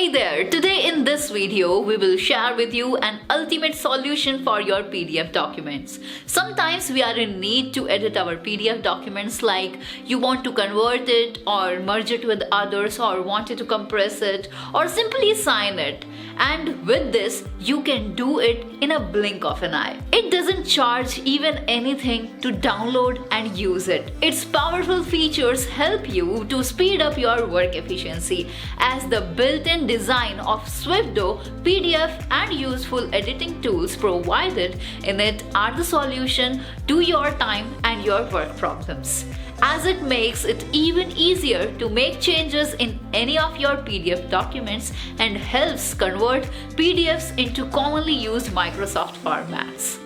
Hey there! Today in this video, we will share with you an ultimate solution for your PDF documents. Sometimes we are in need to edit our PDF documents, like you want to convert it or merge it with others or wanted to compress it or simply sign it. And with this, you can do it in a blink of an eye. It doesn't charge even anything to download and use it. Its powerful features help you to speed up your work efficiency, as the built-in design of Swiftdo PDF and useful editing tools provided in it are the solution to your time and your work problems, as it makes it even easier to make changes in any of your PDF documents and helps convert PDFs into commonly used Microsoft formats.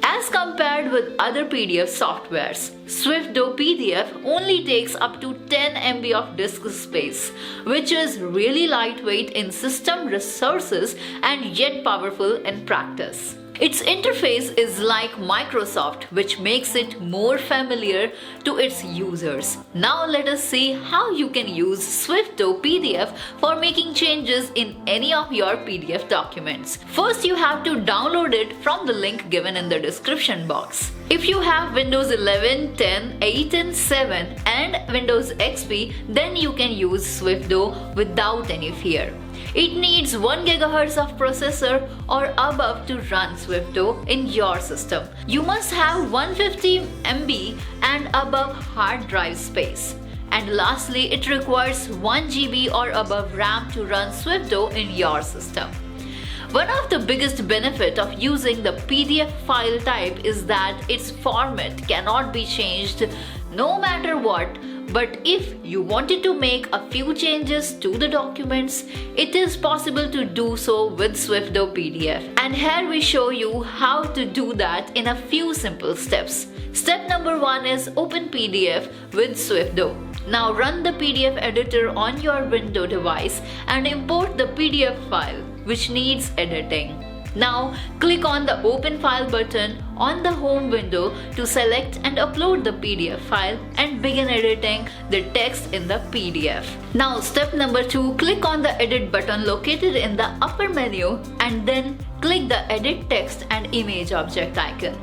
As compared with other PDF softwares, Swiftdo PDF only takes up to 10 MB of disk space, which is really lightweight in system resources and yet powerful in practice. Its interface is like Microsoft, which makes it more familiar to its users. Now let us see how you can use Swiftdo PDF for making changes in any of your PDF documents. First, you have to download it from the link given in the description box. If you have Windows 11, 10, 8 and 7 and Windows XP, then you can use Swiftdo without any fear. It needs 1 GHz of processor or above to run Swiftdo in your system. You must have 150 MB and above hard drive space. And lastly, it requires 1 GB or above RAM to run Swiftdo in your system. One of the biggest benefits of using the PDF file type is that its format cannot be changed no matter what. But if you wanted to make a few changes to the documents, it is possible to do so with Swiftdo PDF. And here we show you how to do that in a few simple steps. Step number 1 is open PDF with Swiftdo. Now run the PDF editor on your Windows device and import the PDF file, which needs editing. Now click on the Open File button on the home window to select and upload the PDF file and begin editing the text in the PDF. Now step number 2, click on the Edit button located in the upper menu and then click the Edit Text and Image Object icon.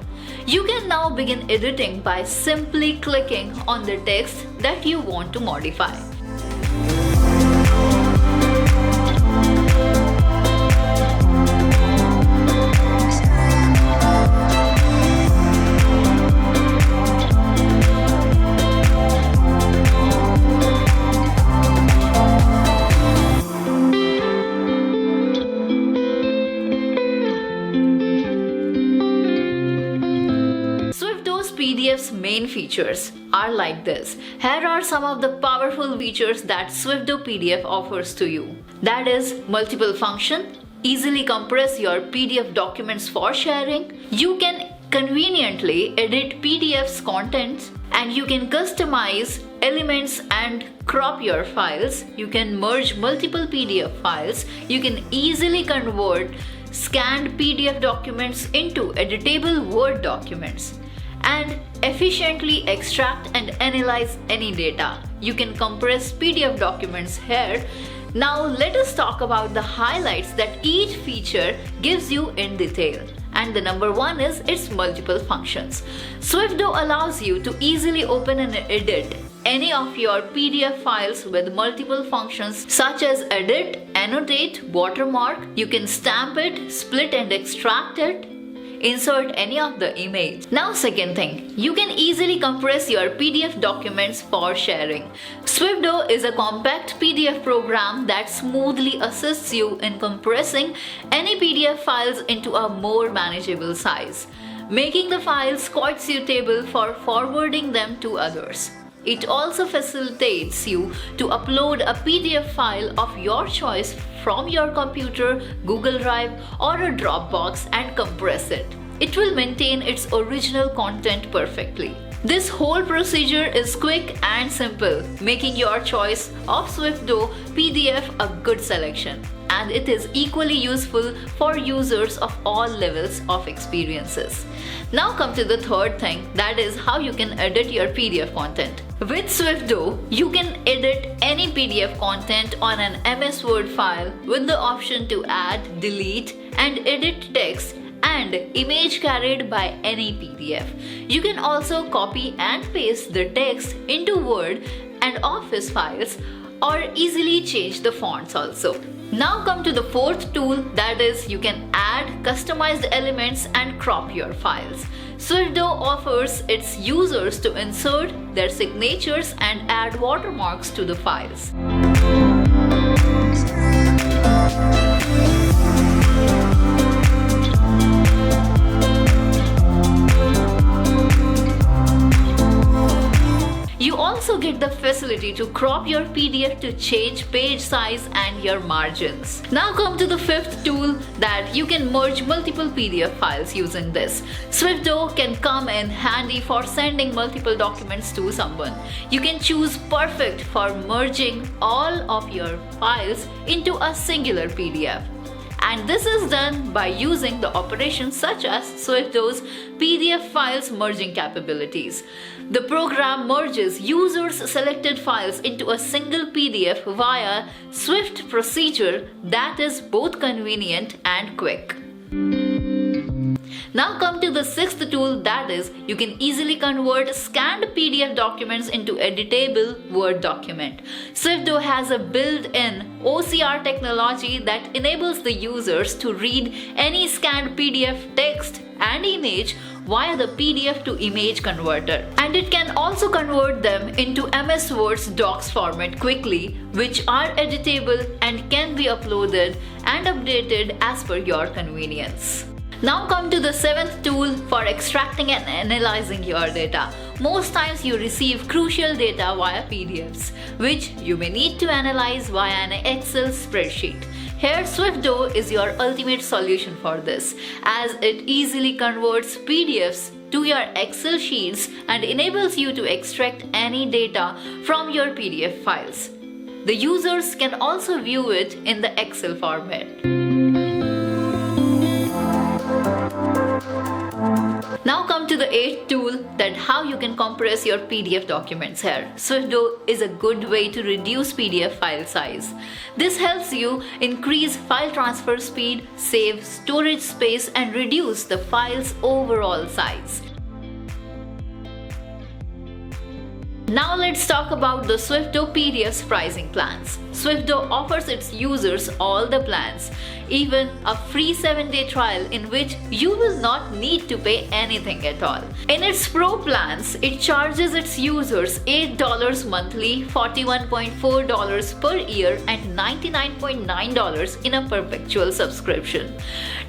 You can now begin editing by simply clicking on the text that you want to modify. PDF's main features are like this. Here are some of the powerful features that Swiftdo PDF offers to you. That is multiple function, easily compress your PDF documents for sharing. You can conveniently edit PDF's contents and you can customize elements and crop your files. You can merge multiple PDF files. You can easily convert scanned PDF documents into editable Word documents and efficiently extract and analyze any data. You can compress PDF documents here. Now let us talk about the highlights that each feature gives you in detail. And the number 1 is its multiple functions. Swiftdo allows you to easily open and edit any of your PDF files with multiple functions such as edit, annotate, watermark. You can stamp it, split and extract it, insert any of the image. Now second thing, you can easily compress your PDF documents for sharing. Swiftdo is a compact PDF program that smoothly assists you in compressing any PDF files into a more manageable size, making the files quite suitable for forwarding them to others. It also facilitates you to upload a PDF file of your choice from your computer, Google Drive or a Dropbox and compress it. It will maintain its original content perfectly. This whole procedure is quick and simple, making your choice of Swiftdo PDF a good selection. and it is equally useful for users of all levels of experiences. Now come to the third thing, that is how you can edit your PDF content. With Swifto, you can edit any PDF content on an MS Word file with the option to add, delete, and edit text and image carried by any PDF. You can also copy and paste the text into Word and Office files or easily change the fonts also. Now come to the fourth tool, that is you can add customized elements and crop your files. Swifto offers its users to insert their signatures and add watermarks to the files. You also get the facility to crop your PDF to change page size and your margins. Now come to the fifth tool, that you can merge multiple PDF files using this. Swifto can come in handy for sending multiple documents to someone. You can choose perfect for merging all of your files into a singular PDF. And this is done by using the operations such as Swifto's PDF files merging capabilities. The program merges users' selected files into a single PDF via Swift procedure that is both convenient and quick. Now come to the sixth tool, that is you can easily convert scanned PDF documents into editable Word document. Swifto has a built-in OCR technology that enables the users to read any scanned PDF text and image via the PDF to image converter, and it can also convert them into MS Word's docs format quickly, which are editable and can be uploaded and updated as per your convenience. Now come to the seventh tool for extracting and analyzing your data. Most times you receive crucial data via PDFs, which you may need to analyze via an Excel spreadsheet. Here Swifto is your ultimate solution for this, as it easily converts PDFs to your Excel sheets and enables you to extract any data from your PDF files. The users can also view it in the Excel format. Now come to the eighth tool, that how you can compress your PDF documents here. Swifto is a good way to reduce PDF file size. This helps you increase file transfer speed, save storage space, and reduce the file's overall size. Now let's talk about the Swifto PDF's pricing plans. Swifto offers its users all the plans, even a free 7-day trial in which you will not need to pay anything at all. In its Pro plans, it charges its users $8 monthly, $41.4 per year, and $99.9 in a perpetual subscription.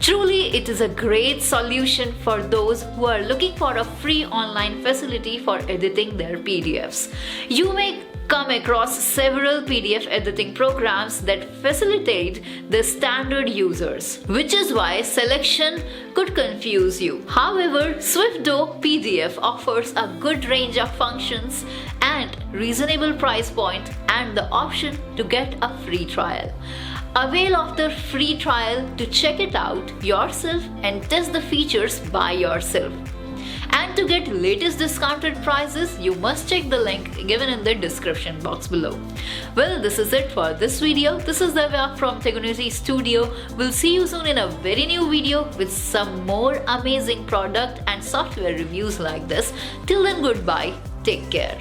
Truly, it is a great solution for those who are looking for a free online facility for editing their PDFs. You may come across several PDF editing programs that facilitate the standard users, which is why selection could confuse you. However, Swifto PDF offers a good range of functions and reasonable price point and the option to get a free trial. Avail of the free trial to check it out yourself and test the features by yourself. And to get latest discounted prices, you must check the link given in the description box below. Well, this is it for this video. This is Divya from Tegunuity Studio. We'll see you soon in a very new video with some more amazing product and software reviews like this. Till then, goodbye. Take care.